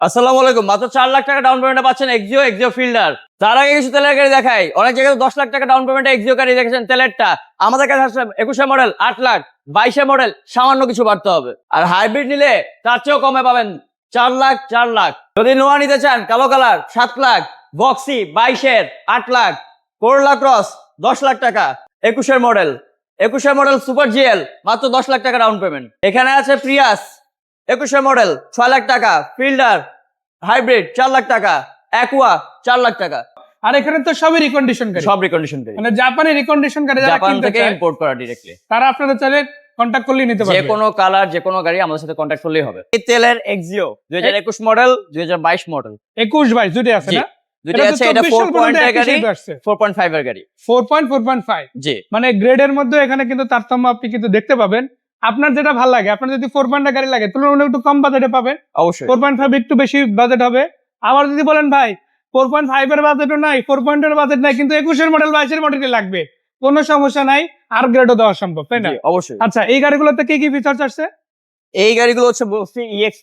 আসসালামু আলাইকুম। মাত্র 4 লাখ টাকা ডাউন পেমেন্টে পাচ্ছেন এক্সিও ফিল্ডার। তার আগে কিছু তেলের গাড়ি দেখাই। অনেক জায়গায় 10 লাখ টাকা ডাউন পেমেন্টে এক্সিও গাড়ি দেখেছেন তেলেরটা। আমাদের কাছে আসলে 21 মডেল 8 লাখ, 22 মডেল সামান্য কিছু বাড়তে হবে। আর হাইব্রিড নিলে তার চেয়েও কমে পাবেন 4 লাখ। যদি নোয়া নিতে চান কালো কালার 7 লাখ, বক্সি 22 8 লাখ, করোলা ক্রস 10 লাখ টাকা, 21 মডেল সুপার জিএল মাত্র 10 লাখ টাকা ডাউন পেমেন্ট। এখানে আছে প্রিয়াস 21 মডেল 6 লাখ টাকা, ফিল্ডার হাইব্রিড 4 লাখ টাকা, অ্যাকুয়া 4 লাখ টাকা। আর এখানে তো সবই রিকন্ডিশন গাড়ি, সব রিকন্ডিশন গাড়ি, মানে জাপানি রিকন্ডিশন গাড়ি যারা জাপান কিনতে থেকে চায় ইম্পোর্ট করা ডাইরেক্টলি। তারা আপনাদের চাইলে কন্টাক্ট করলেই নিতে যে পারবে। কোনো কালার যে কোনো গাড়ি আমাদের সাথে কন্টাক্ট করলেই হবে। এই তেলের এক্সিও 2021 মডেল 2022 মডেল 21 22 দুটোই আছে না? দুটো আছে। এটা 4 পয়েন্টের গাড়ি, 4.5 এর গাড়ি, 4.5 জি। মানে গ্রেডের মধ্যে এখানে কিন্তু তারতম্য আপনি কিন্তু দেখতে পাবেন। আপনার যেটা ভালো লাগে, আপনার যদি 4 গাড়ি লাগে তুলনামূলক একটু কম বাজেটে পাবেন, অবশ্যই 4.5 একটু বেশি বাজেট হবে। আবার যদি বলেন ভাই 4.5 এর বাজেটও নাই, 4 এর বাজেট নাই, কিন্তু 21 মডেল 22 মডেলই লাগবে, কোনো সমস্যা নাই, আর গ্রেডও দেওয়া সম্ভব, তাই না? জি, অবশ্যই। আচ্ছা, এই গাড়িগুলোতে কি কি ফিচার্স আছে? এই গাড়িগুলো হচ্ছে বলছি ইএক্স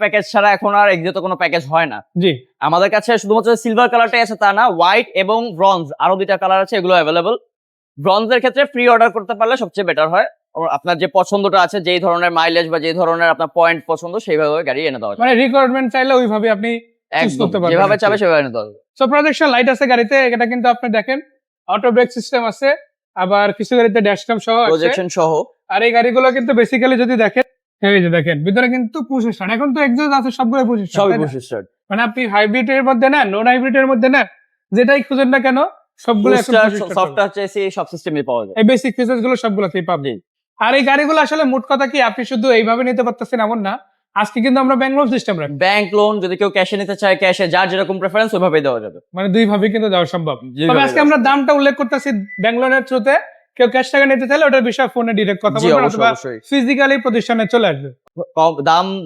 প্যাকেজ ছাড়া এখন আর এক্সিওতে কোনো প্যাকেজ হয় না। জি, আমাদের কাছে শুধুমাত্র সিলভার কালারটাই আছে তা না, হোয়াইট এবং ব্রঞ্জ আরো 2টা কালার আছে, এগুলো অ্যাভেলেবল। ব্রঞ্জের ক্ষেত্রে প্রি অর্ডার করতে পারলে সবচেয়ে বেটার হয়। আপনার যে পছন্দটা আছে, যেই ধরনের মাইলেজ বা যে ধরনের আপনার পয়েন্ট পছন্দ সেইভাবে গাড়ি এনে দেওয়া যায়। মানে রিকোয়ারমেন্ট চাইলে ওইভাবে আপনি চুজ একদম করতে পারবেন, যেভাবে চাবে সেভাবে এনে দেওয়া যাবে। সো প্রজেকশন লাইট আছে গাড়িতে, এটা কিন্তু আপনি দেখেন অটো ব্রেক সিস্টেম আছে, আবার কিছু গাড়িতে ড্যাশক্যাম সহ আছে। প্রজেকশন সহ। আর এই গাড়িগুলো কিন্তু বেসিক্যালি যদি দেখেন, এই যে দেখেন ভিতরে কিন্তু পুশ স্টার্ট, এখন তো এক্সস্ট আছে সবগুলো পুশ সবই স্টার্ট, পুশ স্টার্ট। মানে আপনি হাইব্রিড এর মধ্যে না, নন হাইব্রিড এর মধ্যে না, যেটাই খুঁজেন না কেন সবগুলো এখন push start সফট হবে। টাচ এসি সব সিস্টেমে পাওয়া যায়। এই বেসিক ফিচার্স গুলো সবগুলোতেই পাবেন। আর এই গাড়িগুলো আসলে মোট কথা কি আপনি শুধু এইভাবে নিতে পারতেছেন এমন না, আজকে কিন্তু আমরা ব্যাংক লোন সিস্টেম রাখি, ব্যাংক লোন যদি কেউ ক্যাশে নিতে চায় ক্যাশে, যার যেরকম প্রেফারেন্স ওইভাবেই দেওয়া যাবে। মানে দুই ভাবে কিন্তু দেওয়া সম্ভব। দুইভাবে তবে আজকে দেওয়া আমরা দামটা উল্লেখ করতেছি ব্যাংক লোনের থ্রুতে, কেউ ক্যাশ টাকা নিতে চাইলে ওটার বিষয়ে ফোনে ডিরেক্ট কথা জি, বলবেন, অবশ্যই, অথবা অবশ্যই। ফিজিক্যালি প্রতিষ্ঠানে চলে আসবে,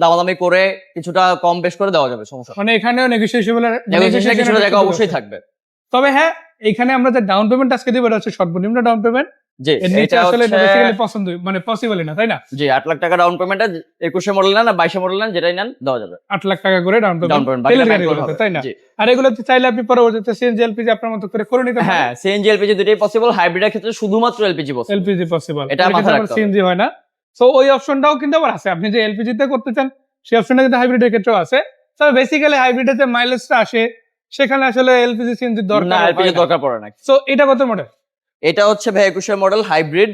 দামাদামি করে কিছুটা কম বেশ করে দেওয়া যাবে, সমস্যা নেই। মানে এখানেও নেগোসিয়েশনের কিছুটা জায়গা অবশ্যই থাকবে। তবে হ্যাঁ, এখানে আমরা যে ডাউন পেমেন্ট আজকে দিব এটা হচ্ছে সর্বনিম্ন ডাউন পেমেন্ট। জি, এর নিচে এটা আসলে হচ্ছে বেসিক্যালি পছন্দ মানে পসিবলই না, তাই না? জি 8 লাখ টাকা ডাউন পেমেন্টে 21 মডেল না 22 মডেল নেন, যেটাই নেন দেওয়া যাবে 8 লাখ টাকা করে ডাউন ডাউন পেমেন্ট পেমেন্ট, তেলের গাড়িগুলোতে, তাই না? আর এগুলোতে চাইলে আপনি পরবর্তীতে সিএনজি এলপিজি আপনার মতো করে নিতে পারেন। হ্যাঁ, সিএনজি এলপিজি দুটোই পসিবল। হাইব্রিডের ক্ষেত্রে শুধুমাত্র এলপিজি পসিবল। এলপিজি পসিবল, এটা মাথায় রাখতে হবে। সিএনজি হয় না। সো ওই অপশনটাও কিন্তু আবার আছে, আপনি যে এলপিজি তে করতে চান সেই অপশনটা কিন্তু হাইব্রিডের ক্ষেত্রেও আছে। তবে বেসিক্যালি হাইব্রিডে যে মাইলেজটা আসে সেখানে আসলে এলপিজি সিএনজি না, দরকার এলপিজি দরকার পড়ে না। সো এটা কত মডেল? এটা হচ্ছে ভাই 21 মডেল হাইব্রিড,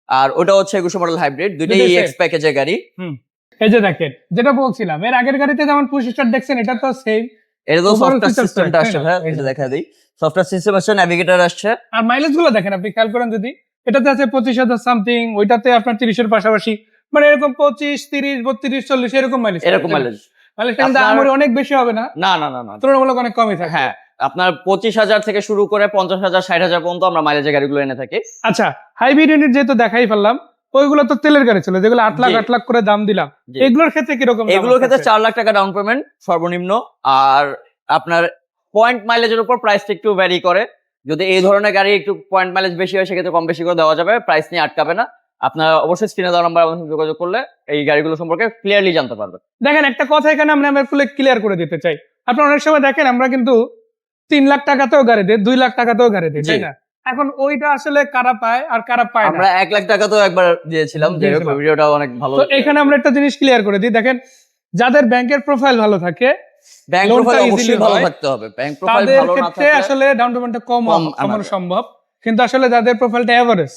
আর ওটা হচ্ছে 21 মডেল হাইব্রিড, দুটোই দুটোই এক্স প্যাকেজের গাড়ি। এই যে দেখেন, যেটা বলছিলাম এর আগের গাড়িতে যেমন পুশ স্টার্ট দেখছেন, এটা তো সেম। এটা তো Overall সফটওয়্যার features সিস্টেমটা তাই আসছে না? ভাই, এই যে এটা দেখা দিই। সফটওয়্যার সিস্টেম আসছে, নেভিগেটর আসছে। আর মাইলেজ গুলো দেখেন, আপনি খেয়াল করেন যদি, এটাতে আছে 25,000 সামথিং, ওইটাতে আপনার 30 এর পাশাপাশি, মানে এরকম 25 30 32 40 এরকম মাইলেজ, এরকম মাইলেজ মাইলেজটা কিন্তু আপনার- আমার অনেক বেশি হবে না, না না না না। তুলনামূলক অনেক কমই থাকে। হ্যাঁ, আপনার 25,000 থেকে শুরু করে 50,000 60,000 পর্যন্ত আমরা মাইলেজের গাড়িগুলো এনে থাকি। আচ্ছা, হাইব্রিড ইউনিট যেহেতু দেখাই ফেললাম, ওইগুলো তো তেলের গাড়ি ছিল যেগুলো 8 লাখ জি। 8 লাখ করে দাম দিলাম, জি। এগুলোর ক্ষেত্রে কিরকম? এগুলোর ক্ষেত্রে 4 লাখ টাকা ডাউন পেমেন্ট সর্বনিম্ন। আর আপনার পয়েন্ট মাইলেজের উপর প্রাইসটা একটু ভ্যারি করে। যদি এই ধরনের গাড়ি একটু পয়েন্ট মাইলেজ বেশি হয় সেক্ষেত্রে কম বেশি করে দেওয়া যাবে, প্রাইস নিয়ে আটকাবে না। আপনার অবশ্যই স্ক্রিনে দেওয়া নাম্বার আমাদের সাথে যোগাযোগ করলে এই গাড়িগুলো সম্পর্কে ক্লিয়ারলি জানতে পারবেন। দেখেন, একটা কথা এখানে আমরা ক্লিয়ার করে দিতে চাই। আপনারা অনেক সময় দেখেন আমরা কিন্তু 3 লাখ টাকাতেও গাড়ি দিই, 2 লাখ টাকাতেও গাড়ি দিই, তাই জি। না? এখন ওইটা আসলে কারা পায় আর কারা পায় না, আমরা 1 লাখ টাকা তো একবার দিয়েছিলাম, যাই হোক দিয়েছিলাম। ভিডিওটা অনেক ভালো। তো এখানে আমরা একটা জিনিস ক্লিয়ার করে দিই, দেখেন যাদের ব্যাংকের প্রোফাইল ভালো থাকে ব্যাংক লোনটা প্রোফাইল easily অবশ্যই ভালো হয়, থাকতে হবে। ব্যাংক প্রোফাইল তাদের ভালো না ক্ষেত্রে থাকলে আসলে ডাউন পেমেন্টটা কম কম কমানো আনা যায়। সম্ভব, কিন্তু আসলে যাদের প্রোফাইলটা এভারেজ,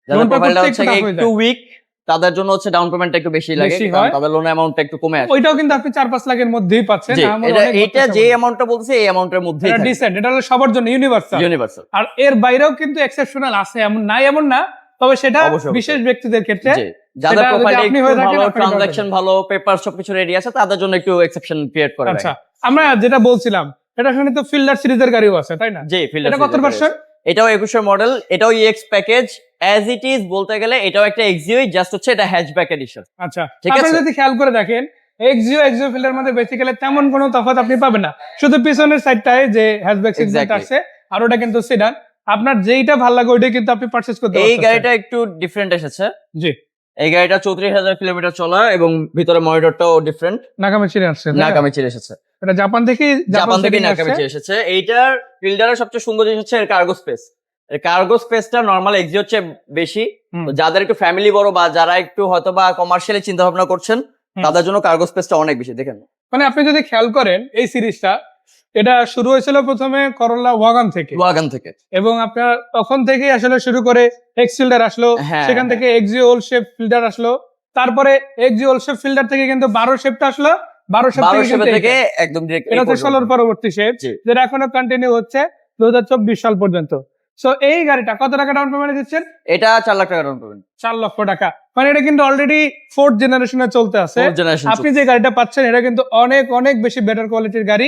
যাদের লোনটা প্রোফাইলটা করতে হচ্ছে একটু tough হয়ে একটু যায়। উইক, তাদের জন্য হচ্ছে ডাউন পেমেন্টটা একটু বেশি লাগে, বেশি কারণ হয়। তাদের লোন অ্যামাউন্টটা একটু কমে আসে। ওইটাও কিন্তু আপনি 4-5 লাখের মধ্যেই পাচ্ছেন। জি, আমার এটা অনেক এটা বছর যে সময়। অ্যামাউন্টটা বলছে এই অ্যামাউন্টের মধ্যেই এটা থাকে, ডিসেন্ট, এটা হলো সবার জন্য ইউনিভার্সাল। ইউনিভার্সাল। আর এর বাইরেও কিন্তু এক্সেপশনাল আছে, এমন নাই এমন না, তবে সেটা অবশ্যই, বিশেষ ব্যক্তিদের ক্ষেত্রে। জি, যাদের সেটা যদি প্রোফাইলটা আপনি একটু হয়ে থাকেন, ভালো, আপনি ট্রানজাকশন পাবেন। ভালো, পেপার সবকিছু রেডি আছে, তাদের জন্য একটু এক্সেপশন ক্রিয়েট করে আচ্ছা, দেয়। আমরা যেটা বলছিলাম, এটা শুনে তো ফিল্ডার সিরিজের গাড়িও আছে, তাই না? জি, ফিল্ডার এটা কত ভার্সন? এটাও 21 মডেল, এটাও EX package as it is বলতে গেলে। এটাও একটা এক্সিও, জাস্ট হচ্ছে এটা হ্যাচব্যাক এডিশন। আচ্ছা, ঠিক আপনি আছে। যদি খেয়াল করে দেখেন এক্সিও ফিল্ডের মধ্যে বেসিক্যালি তেমন কোনো তফাৎ আপনি পাবেন না, শুধু পিছনের সাইডটায় যে হ্যাচব্যাক সিগন্যাল Exactly. আছে, আর ওটা কিন্তু সিডান। আপনার যেইটা ভালো লাগে ওইটাই কিন্তু আপনি পারচেজ করতে এই পারতেছেন। গাড়িটা একটু ডিফারেন্ট এসেছে। জি, এই গাড়িটা 34,000 কিলোমিটার চলা এবং ভিতরে মনিটরটাও ডিফারেন্ট, নাকামিচি আসছে, নাকামিচি এসেছে, এটা জাপান থেকে নাকামিচি এসেছে। এইটার ফিল্ডারের সবচেয়ে সুন্দর জিনিস হচ্ছে এর কার্গো স্পেস। এর কার্গো স্পেসটা নরমাল এক্সি হচ্ছে বেশি। তো যাদের একটু ফ্যামিলি বড় বা যারা একটু হয়তো বা কমার্শিয়ালি চিন্তা ভাবনা করছেন তাদের জন্য কার্গো স্পেসটা অনেক বেশি। দেখেন মানে আপনি যদি খেয়াল করেন এই সিরিজটা, এটা শুরু হয়েছিল প্রথমে করোলা ওয়াগন থেকে এবং আপনার তখন থেকেই আসলে শুরু করে এক্স ফিল্ডার আসলো, সেখান থেকে এক্সি ওল্ড শেপ ফিল্ডার আসলো, তারপরে এক্সি ওল্ড শেপ ফিল্ডার থেকে কিন্তু 12 শেপটা আসলো, 12 শেপ থেকে একদম ডিরেক্ট এটা হচ্ছে 16 পরবর্তী শেপ, যেটা এখনো কন্টিনিউ হচ্ছে 2024 সাল পর্যন্ত। সো এই গাড়িটা কত টাকা ডাউন পেমেন্ট দিচ্ছেন? এটা 4 লাখ টাকা ডাউন পেমেন্ট। 4 লক্ষ টাকা, মানে এটা কিন্তু অলরেডি 4th জেনারেশনে চলতে আছে। আপনি যে গাড়িটা পাচ্ছেন এটা কিন্তু অনেক অনেক বেশি বেটার কোয়ালিটির গাড়ি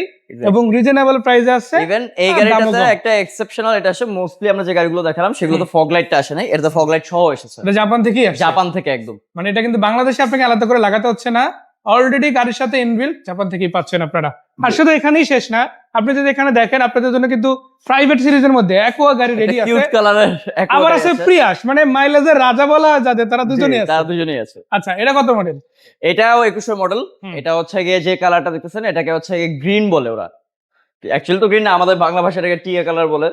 এবং রিজনেবল প্রাইসে আছে। ইভেন এই গাড়িটাতে একটা এক্সেপশনাল এটা আসে, মোস্টলি আমরা যে গাড়িগুলো দেখালাম সেগুলো তো ফগ লাইটটা আসে নাই, এটা তো ফগ লাইট সহ এসেছে। এটা জাপান থেকেই আসে, জাপান থেকে একদম। মানে এটা কিন্তু বাংলাদেশে আপনাকে আলাদা করে লাগাতে হচ্ছে না, অলরেডি গাড়ির সাথে ইনবিল্ট জাপান থেকেই পাচ্ছেন আপনারা। আর শুধু এখানেই শেষ না, আপনি যদি এখানে দেখেন আপনাদের জন্য কিন্তু প্রাইভেট সিরিজের মধ্যে অ্যাকোয়া গাড়ি রেডি আছে, কিউট কালারের আবার আছে প্রিয়াস, মানে মাইলেজের রাজা বলা যাদের তারা দুজনেই আছে। আচ্ছা, এটা কত মডেল? এটাও 21 মডেল। এটা হচ্ছে গিয়ে যে কালারটা দেখতেছেন এটাকে হচ্ছে গিয়ে গ্রিন বলে ওরা, অ্যাকচুয়ালি তো গ্রিন না, আমাদের বাংলা ভাষায় এটাকে টিয়া কালার বলে,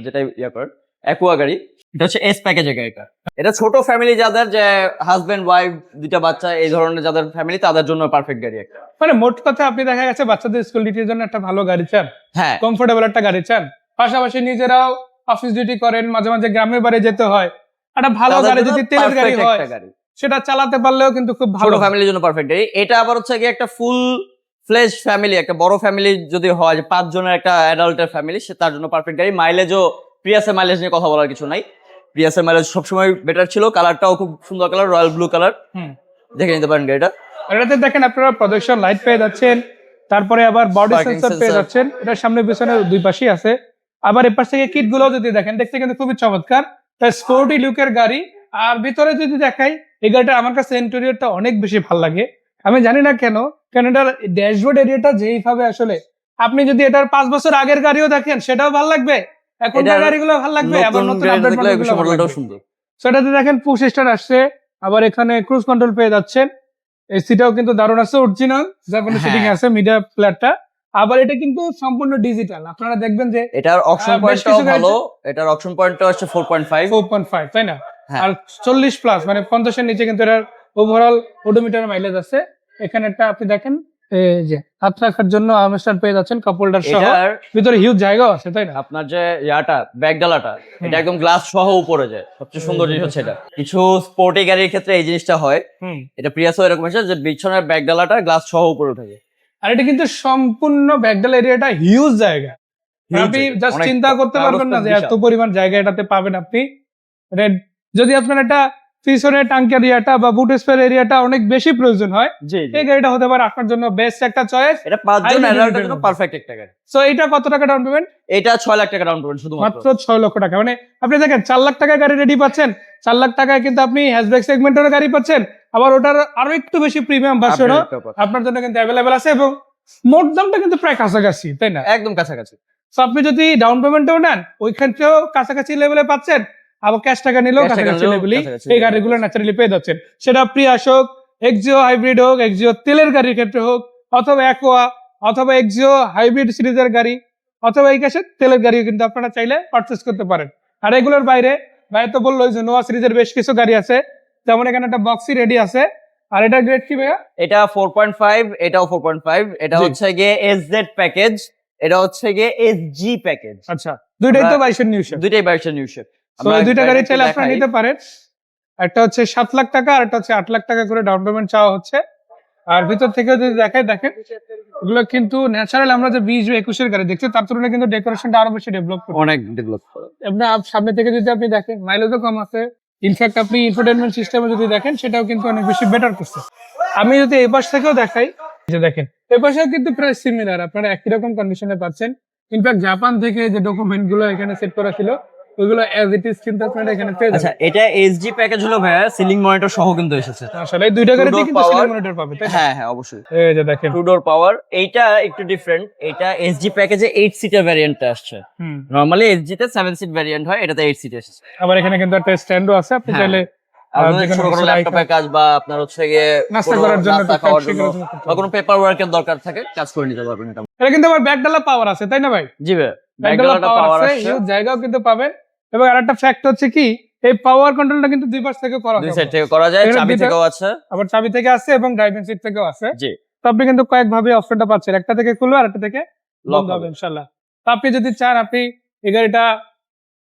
যেটা ইয়া করে অ্যাকোয়া গাড়ি। এটা হচ্ছে এস প্যাকেজের গাড়িটা। এটা ছোট ফ্যামিলি যাদের, যে হাজবেন্ড ওয়াইফ দুইটা বাচ্চা এই ধরনের যাদের ফ্যামিলি, তাদের জন্য পারফেক্ট গাড়ি একটা। মানে মোট কথা আপনি দেখা গেছে বাচ্চাদের স্কুল ডিউটির জন্য একটা ভালো গাড়ি চান, হ্যাঁ কমফোর্টেবল একটা গাড়ি চান, পাশাপাশি নিজেরাও অফিস ডিউটি করেন, মাঝে মাঝে গ্রামের বাড়ি যেতে হয়, একটা ভালো গাড়ি যদি তেলের গাড়ি হয় সেটা চালাতে পারলেও কিন্তু খুব ভালো, ফ্যামিলির জন্য পারফেক্ট গাড়ি। এটা আবার হচ্ছে গিয়ে একটা ফুল ফ্লেশ ফ্যামিলি, একটা বড় ফ্যামিলি যদি হয়, 5 জনের একটা অ্যাডাল্টের ফ্যামিলি, সে তার জন্য পারফেক্ট গাড়ি। মাইলেজও প্রিয়াসের মাইলেজ নিয়ে কথা বলার কিছু নাই, প্রিয়াসের মাইলেজ সবসময় বেটার ছিল। কালারটাও খুব সুন্দর কালার, রয়্যাল ব্লু কালার, দেখে নিতে পারেন গাড়িটা। এটাতে দেখেন আপনারা প্রজেকশন লাইট পেয়ে যাচ্ছেন, তারপরে আবার বডি সেন্সর পেয়ে যাচ্ছেন, এটা সামনে পিছনে দুই পাশেই আছে। আবার এপাশ থেকে কিট গুলো যদি দেখেন, দেখতে কিন্তু খুবই চমৎকার, তাই স্পোর্টি লুকের গাড়ি। আর ভিতরে যদি দেখাই, এই গাড়িটা আমার কাছে ইন্টেরিয়রটা অনেক বেশি ভালো লাগে। আমি জানি না কেন, কারণ এটার ড্যাশবোর্ড এরিয়াটা যেইভাবে আসলে, আপনি যদি এটার 5 বছর আগের গাড়িও দেখেন সেটাও ভালো লাগবে, এখনকার গাড়িগুলো ভালো লাগবে, আবার নতুন আপডেট মডেলটাও সুন্দর। সেটাতে দেখেন পুশ স্টার্ট আসছে, আবার এখানে ক্রুজ কন্ট্রোল পেয়ে যাচ্ছেন, এসিটাও কিন্তু দারুণ আছে, অরিজিনাল জাপানি সিটিং আছে, মিডিয়া প্লেয়ারটা। আবার এটা কিন্তু সম্পূর্ণ ডিজিটাল, আপনারা দেখবেন যে এটার অপশন পয়েন্টটাও ভালো, এটার অপশন পয়েন্টটা হচ্ছে 4.5, তাই না? আর 40 প্লাস মানে 50 এর নিচে কিন্তু এটার ওভারঅল ওডোমিটার মাইলেজ আছে। এখানে একটা আপনি দেখেন, এই যে হাত রাখার জন্য আর্মস্টার পেয়ে যাচ্ছেন, কাপ হোল্ডার সহ, ভিতরে হিউজ জায়গাও আছে, তাই না? আপনার যে ইয়াটা ব্যাকডালাটা, এটা একদম গ্লাস সহ উপরে যায়, সবচেয়ে সুন্দর জিনিস হচ্ছে এটা। কিছু স্পোর্টি গাড়ির ক্ষেত্রে এই জিনিসটা হয়, এটা প্রিয়াসও এরকম আছে যে পিছনের ব্যাকডালাটা গ্লাস সহ উপরে উঠে যায়। আর এটা কিন্তু সম্পূর্ণ ব্যাকডাল এরিয়াটা হিউজ জায়গা, আপনি জাস্ট চিন্তা করতে পারবেন না যে এত পরিমাণ জায়গা এটাতে পাবেন আপনি। যদি আপনার একটা পিছনে টাঙ্কের এরিয়াটা বা বুট স্পেয়ার এরিয়াটা অনেক বেশি প্রয়োজন হয়, এই গাড়িটা হতে পারে আপনার জন্য বেস্ট একটা চয়েস। এটা 5 জন অ্যাডাল্টের জন্য পারফেক্ট একটা গাড়ি। সো এটা কত টাকা ডাউন পেমেন্ট? এটা 6 লাখ টাকা ডাউন পেমেন্ট, মাত্র 6 লক্ষ টাকা। মানে আপনি দেখেন 4 লাখ টাকায় গাড়ি রেডি পাচ্ছেন, 4 লাখ টাকায় কিন্তু আপনি হ্যাচব্যাক সেগমেন্টের গাড়ি পাচ্ছেন, আবার ওটার আরো একটু বেশি প্রিমিয়াম ভার্সনও আপনার জন্য কিন্তু অ্যাভেলেবেল আছে, এবং মোট দামটা কিন্তু প্রায় কাছাকাছি, তাই না? একদম কাছাকাছি। সো আপনি যদি ডাউন পেমেন্টও নেন ওইখানটাও কাছাকাছি লেভেলে পাচ্ছেন, আবার ক্যাশ টাকা নিলেও কাছাকাছি লেভেলই এই গাড়িগুলো ন্যাচারালি পেয়ে যাচ্ছেন। সেটা প্রিয়াস হোক, এক্সিও হাইব্রিড হোক, এক্সিও তেলের গাড়ির ক্ষেত্রে হোক, অথবা অ্যাকোয়া, অথবা এক্সিও হাইব্রিড সিরিজের গাড়ি, অথবা এই কাছে তেলের গাড়িও কিন্তু আপনারা চাইলে পারচেস করতে পারেন। আর এগুলোর বাইরে ভাই তো বললো যে নোয়া সিরিজের বেশ কিছু গাড়ি আছে, যেমন এখানে একটা বক্সি রেডি আছে। আর এটা গ্রেড কি ভাইয়া? এটা 4.5, এটাও 4.5, এটা হচ্ছে গিয়ে এসজেড প্যাকেজ, এটা হচ্ছে গিয়ে এসজি প্যাকেজ। আচ্ছা, দুইটাই তো 22 এর নিউ শেপ, দুইটাই 22 এর নিউ শেপ। তো এই দুইটা গাড়ি চাইলে আপনারা নিতে পারেন। একটা হচ্ছে 7 লাখ টাকা, আর একটা হচ্ছে 8 লাখ টাকা করে ডাউন পেমেন্ট চাওয়া হচ্ছে। আর ভিতর থেকে যদি দেখেন এগুলো কিন্তু ন্যাচারাল, আমরা যে 20 বা 21 এর গাড়ি দেখছি তার তুলনায় কিন্তু ডেকোরেশনটা আরো বেশি ডেভেলপ করে, অনেক ডেভেলপ করে। এমনি সামনে থেকে যদি আপনি দেখেন মাইলেজও কম আছে, ইনফ্যাক্ট আপনি ইনফোটেইনমেন্ট সিস্টেমে যদি দেখেন সেটাও কিন্তু অনেক বেশি বেটার করছে। আমি যদি এই পাশ থেকেও দেখাই, যে দেখেন এই পাশেও কিন্তু প্রায় সিমিলার, আপনারা একই রকম কন্ডিশনে পাচ্ছেন। ইনফ্যাক্ট জাপান থেকে যে ডকুমেন্ট গুলো এখানে সেট করা ছিল ওইগুলো এজ ইট ইজ কিন্তু আপনারা এখানে পেয়ে যাবেন। আচ্ছা, এটা এসজি প্যাকেজ হলো ভাইয়া, সিলিং মনিটর সহ কিন্তু এসেছে। আসলে এই দুইটা গাড়িতে কিন্তু সিলিং মনিটর পাবে, তাই না? হ্যাঁ হ্যাঁ অবশ্যই। এই যে দেখেন 2 ডোর পাওয়ার, এইটা একটু ডিফারেন্ট। এটা এসজি প্যাকেজে 8 সিটার ভ্যারিয়েন্টটা আসছে। নরমালি এসজি তে 7 সিট ভ্যারিয়েন্ট হয়, এটাতে 8 সিট এসেছে। আবার এখানে কিন্তু একটা স্ট্যান্ডও আছে, আপনি চাইলে আপনাদের ছোটখাটো ল্যাপটপের কাজ বা আপনার হচ্ছে গিয়ে নাস্তা কোনো করার জন্য, নাস্তা টুকটাক খাওয়ার জন্য সেগুলোর জন্য করতে বা কোনো পেপার ওয়ার্কের দরকার থাকে কাজ করে নিতে পারবেন এটা। এটা কিন্তু আমার ব্যাকডালা পাওয়ার আছে, তাই না ভাই? জি ভাই, ব্যাকডালা ব্যাকডালাটা পাওয়ার পাওয়ার আছে, আসছে, ইউজ জায়গাও কিন্তু পাবেন। এবং আরেকটা ফ্যাক্ট হচ্ছে কি, এই পাওয়ার কন্ট্রোলটা কিন্তু দুই পাশ থেকে করা দুই সম্ভব। সাইড থেকে করা যায়, এখানে চাবি দুইটা- থেকেও আছে। আবার চাবি থেকে আছে এবং ড্রাইভিং সিট থেকেও আছে। জি, তো আপনি কিন্তু কয়েক ভাবে অপশনটা পাচ্ছেন, একটা থেকে খুলবে আর একটা থেকে লক বন্ধ হবে হবে। ইনশাআল্লাহ। তো আপনি যদি চান আপনি এই গাড়িটা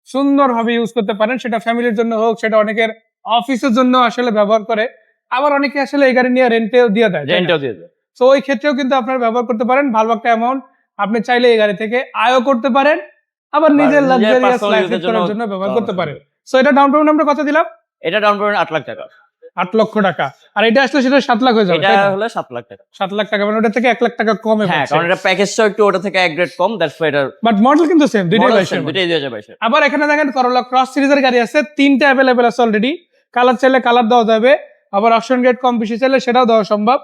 সুন্দরভাবে ইউজ করতে পারেন, সেটা ফ্যামিলির জন্য হোক, সেটা অনেকের অফিসের জন্য আসলে ব্যবহার করে, আবার অনেকে আসলে এই গাড়ি নিয়ে রেন্টেও দিয়ে দেয়। রেন্টও দিয়ে দেয়। তো ওই ক্ষেত্রেও কিন্তু আপনার ব্যবহার করতে পারেন, ভালো একটা অ্যামাউন্ট আপনি চাইলে এই গাড়ি থেকে আয়ও করতে পারেন, আবার নিজের নিজের লাক্সারিয়াস personal লাইফ use এর করার জন্য জন্য ব্যবহার ব্যবহার করতে করতে পারেন। সো এটা ডাউন পেমেন্ট আমরা কত দিলাম? এটা ডাউন পেমেন্ট 8 লাখ টাকা। 8 লক্ষ টাকা। আর এটা আসলে সেটা 7 লাখ হয়ে যাবে, এটা তাই না? হলে 7 লাখ টাকা। 7 লাখ টাকা, মানে ওটা থেকে 1 লাখ টাকা কমে হ্যাঁ, কারণ এটা প্যাকেজটা একটু ওটা থেকে এক গ্রেড কম, দ্যাটস ওয়াই এটা বাট মডেল কিন্তু সেম, দুইটাই model বাইশের same, মডেল। দুইটাই 2022 আবার এখানে দেখেন করোলা ক্রস সিরিজের গাড়ি আছে, 3টা অ্যাভেলেবেল আছে অলরেডি। কালার চাইলে কালার দেওয়া যাবে, আবার অপশন গ্রেড কম বেশি চাইলে সেটাও দেওয়া সম্ভব।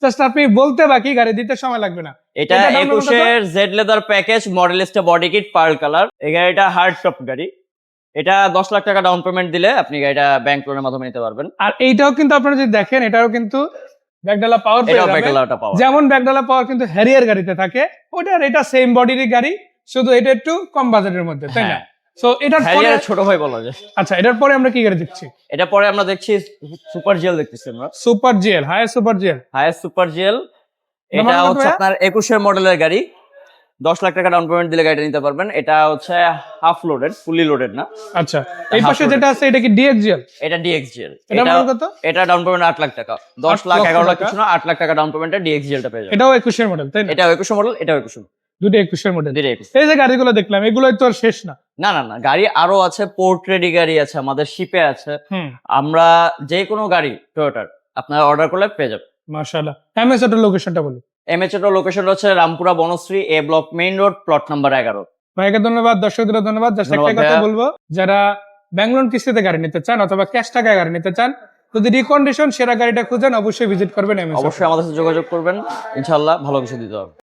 জাস্ট আপনি বলতে বাকি, গাড়ি দিতে সময় লাগবে না। এটা এটা দাম কত? 21 এর Z leather package, Modellista body kit, pearl colour. এই গাড়িটা হার্ড টপ গাড়ি। এটা 10 লাখ টাকা ডাউন পেমেন্ট দিলে আপনি গাড়িটা ব্যাংক লোনের মাধ্যমে নিতে পারবেন। আর এইটাও কিন্তু আপনারা যদি দেখেন, এটাও কিন্তু ব্যাকডালা পাওয়ার পেয়ে এটাও যাবেন। ব্যাকলারটা পাওয়া। যেমন ব্যাকডালা পাওয়ার কিন্তু হ্যারিয়ার গাড়িতে থাকে, ওটা আর এটা সেম বডির গাড়ি, শুধু এটা একটু কম বাজেটের মধ্যে, তাই না? হ্যাঁ। সো এটার পরে হ্যারিয়ারের ছোট ভাই বলা যায়। আচ্ছা, এটার পরে আমরা কি গাড়ি দেখছি? এটা পরে আমরা দেখছি সুপার জিএল দেখতেছি আমরা। Super GL, high super GL. Highest super GL. এটা দাম কত হচ্ছে ভাইয়া? আপনার 21 এর মডেলের গাড়ি। 10 লাখ টাকা ডাউন পেমেন্ট দিলে গাড়িটা নিতে পারবেন। এটা হচ্ছে হাফ লোডেড, ফুলি লোডেড না। আচ্ছা, এই half পাশে loaded। যেটা আছে এটা কি ডিএক্সজিএল? এটা ডিএক্সজিএল। এটার এটা মূল্য কত? এটা ডাউন পেমেন্ট 8 লাখ টাকা। 10 8 লাখ লক্ষ 11 লাখ টাকা। কিছু না, 8 লাখ টাকা ডাউন পেমেন্টে ডিএক্সজিএলটা পেয়ে যাবেন। এটাও 21 এর মডেল, তাই না? এটা 21 মডেল, এটাও 21। দুটো 21 এর মডেল। দুইটা 21। এই যে গাড়িগুলো দেখলাম, এগুলোই তো আর শেষ না। না না না, গাড়ি আরো আছে, পোর্ট রেডি গাড়ি আছে, আমাদের শিপে আছে। হুম, আমরা যে কোনো গাড়ি টয়োটার আপনারা অর্ডার করলে পেয়ে যাবেন। মাশাআল্লাহ। এমএস অটোর লোকেশনটা বলুন। এমএচএর লোকেশন হচ্ছে Rampura Banasree A block main road, plot number 11। ভাইকে ধন্যবাদ, দর্শকদের ধন্যবাদ। জাস্ট একটা ধন্যবাদ কথা ভাইয়া। বলবো, যারা ব্যাংলোন কিস্তিতে গাড়ি নিতে চান অথবা ক্যাশ টাকায় গাড়ি নিতে চান, যদি রিকন্ডিশন সেরা গাড়িটা খুঁজেন, অবশ্যই ভিজিট করবেন এমএস। অবশ্যই আমাদের সাথে যোগাযোগ করবেন, ইনশাআল্লাহ ভালো কিছু দিতে হবে।